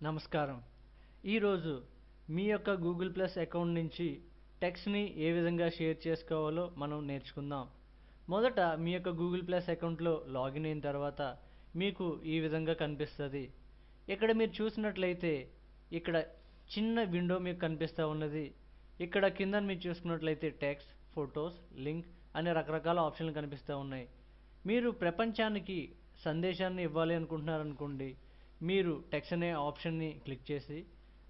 నమస్కారం. ఈరోజు మీ యొక్క గూగుల్ ప్లస్ అకౌంట్ నుంచి టెక్స్ట్ని ఏ విధంగా షేర్ చేసుకోవాలో మనం నేర్చుకుందాం. మొదట మీ యొక్క గూగుల్ ప్లస్ అకౌంట్లో లాగిన్ అయిన తర్వాత మీకు ఈ విధంగా కనిపిస్తుంది. ఇక్కడ మీరు చూసినట్లయితే ఇక్కడ చిన్న విండో మీకు కనిపిస్తూ ఉన్నది. ఇక్కడ కింద మీరు చూసుకున్నట్లయితే టెక్స్ట్, ఫొటోస్, లింక్ అనే రకరకాల ఆప్షన్లు కనిపిస్తూ ఉన్నాయి. మీరు ప్రపంచానికి సందేశాన్ని ఇవ్వాలి అనుకుంటున్నారనుకోండి, మీరు టెక్స్ట్ అనే ఆప్షన్ని క్లిక్ చేసి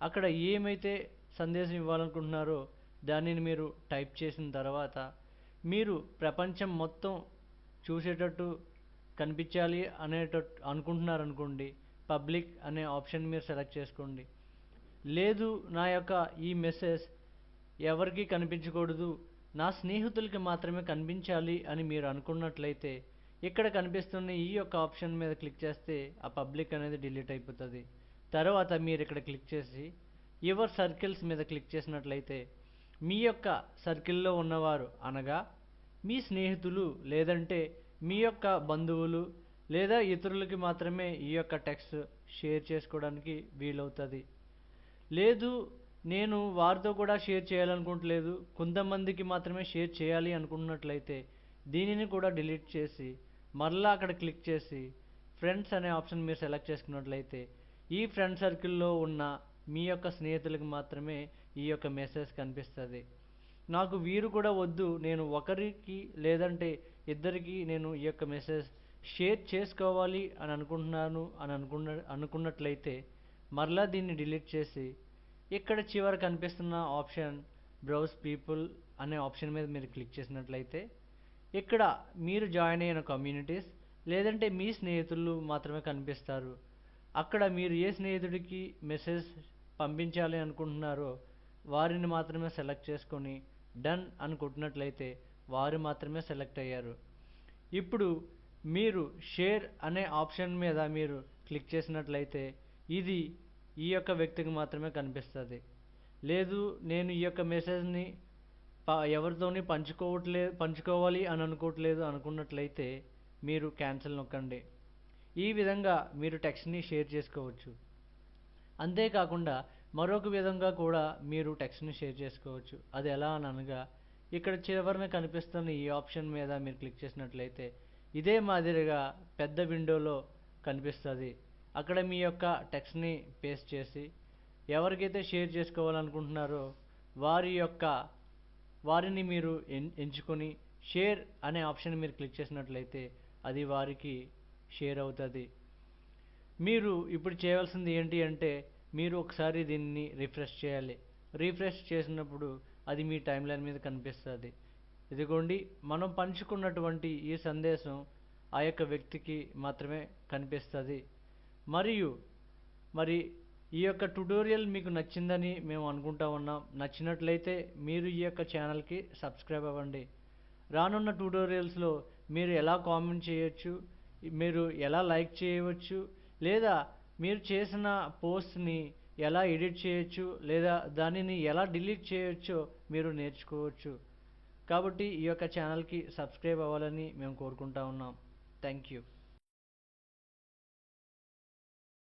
అక్కడ ఏమైతే సందేశం ఇవ్వాలనుకుంటున్నారో దానిని మీరు టైప్ చేసిన తర్వాత మీరు ప్రపంచం మొత్తం చూసేటట్టు కనిపించాలి అనేటట్టు అనుకుంటున్నారనుకోండి, పబ్లిక్ అనే ఆప్షన్ మీరు సెలెక్ట్ చేసుకోండి. లేదు, నా యొక్క ఈ మెసేజ్ ఎవరికి కనిపించకూడదు, నా స్నేహితులకి మాత్రమే కనిపించాలి అని మీరు అనుకున్నట్లయితే ఇక్కడ కనిపిస్తున్న ఈ యొక్క ఆప్షన్ మీద క్లిక్ చేస్తే ఆ పబ్లిక్ అనేది డిలీట్ అయిపోతుంది. తర్వాత మీరు ఇక్కడ క్లిక్ చేసి యువర్ సర్కిల్స్ మీద క్లిక్ చేసినట్లయితే మీ యొక్క సర్కిల్లో ఉన్నవారు అనగా మీ స్నేహితులు లేదంటే మీ యొక్క బంధువులు లేదా ఇతరులకి మాత్రమే ఈ యొక్క టెక్స్ట్ షేర్ చేసుకోవడానికి వీలవుతుంది. లేదు, నేను వారితో కూడా షేర్ చేయాలనుకోవట్లేదు, కొంతమందికి మాత్రమే షేర్ చేయాలి అనుకున్నట్లయితే దీనిని కూడా డిలీట్ చేసి మరలా అక్కడ క్లిక్ చేసి ఫ్రెండ్స్ అనే ఆప్షన్ మీరు సెలెక్ట్ చేసుకున్నట్లయితే ఈ ఫ్రెండ్ సర్కిల్లో ఉన్న మీ యొక్క స్నేహితులకు మాత్రమే ఈ యొక్క మెసేజ్ కనిపిస్తుంది. నాకు వీరు కూడా వద్దు, నేను ఒకరికి లేదంటే ఇద్దరికి నేను ఈ యొక్క మెసేజ్ షేర్ చేసుకోవాలి అని అనుకుంటున్నాను అని అనుకున్నట్లయితే మరలా దీన్ని డిలీట్ చేసి ఇక్కడ చివర కనిపిస్తున్న ఆప్షన్ బ్రౌజ్ పీపుల్ అనే ఆప్షన్ మీద మీరు క్లిక్ చేసినట్లయితే ఇక్కడ మీరు జాయిన్ అయిన కమ్యూనిటీస్ లేదంటే మీ స్నేహితులు మాత్రమే కనిపిస్తారు. అక్కడ మీరు ఏ స్నేహితుడికి మెసేజ్ పంపించాలి అనుకుంటున్నారో వారిని మాత్రమే సెలెక్ట్ చేసుకొని డన్ అని కొట్టినట్లయితే వారు మాత్రమే సెలెక్ట్ అయ్యారు. ఇప్పుడు మీరు షేర్ అనే ఆప్షన్ మీద మీరు క్లిక్ చేసినట్లయితే ఇది ఈ యొక్క వ్యక్తికి మాత్రమే కనిపిస్తుంది. లేదు, నేను ఈ యొక్క మెసేజ్ని ఎవరితోని పంచుకోవాలి అని అనుకోవట్లేదు అనుకున్నట్లయితే మీరు క్యాన్సిల్ నొక్కండి. ఈ విధంగా మీరు టెక్స్ట్ని షేర్ చేసుకోవచ్చు. అంతేకాకుండా మరొక విధంగా కూడా మీరు టెక్స్ట్ని షేర్ చేసుకోవచ్చు. అది ఎలా అని అనగా ఇక్కడ చివరన కనిపిస్తున్న ఈ ఆప్షన్ మీద మీరు క్లిక్ చేసినట్లయితే ఇదే మాదిరిగా పెద్ద విండోలో కనిపిస్తుంది. అక్కడ మీ యొక్క టెక్స్ట్ని పేస్ట్ చేసి ఎవరికైతే షేర్ చేసుకోవాలనుకుంటున్నారో వారిని మీరు ఎంచుకొని షేర్ అనే ఆప్షన్ మీరు క్లిక్ చేసినట్లయితే అది వారికి షేర్ అవుతుంది. మీరు ఇప్పుడు చేయవలసింది ఏంటి అంటే మీరు ఒకసారి దీన్ని రిఫ్రెష్ చేయాలి. రిఫ్రెష్ చేసినప్పుడు అది మీ టైం లైన్ మీద కనిపిస్తుంది. ఇదిగోండి, మనం పంచుకున్నటువంటి ఈ సందేశం ఆ యొక్క వ్యక్తికి మాత్రమే కనిపిస్తుంది. మరి ఈ యొక్క ట్యుటోరియల్ మీకు నచ్చిందని మేము అనుకుంటా ఉన్నాం. నచ్చినట్లయితే మీరు ఈ యొక్క ఛానల్కి సబ్స్క్రైబ్ అవ్వండి. రానున్న ట్యుటోరియల్స్లో మీరు ఎలా కామెంట్ చేయొచ్చు, మీరు ఎలా లైక్ చేయవచ్చు, లేదా మీరు చేసిన పోస్ట్ని ఎలా ఎడిట్ చేయొచ్చు, లేదా దానిని ఎలా డిలీట్ చేయొచ్చో మీరు నేర్చుకోవచ్చు. కాబట్టి ఈ యొక్క ఛానల్కి సబ్స్క్రైబ్ అవ్వాలని మేము కోరుకుంటా ఉన్నాం. Thank you.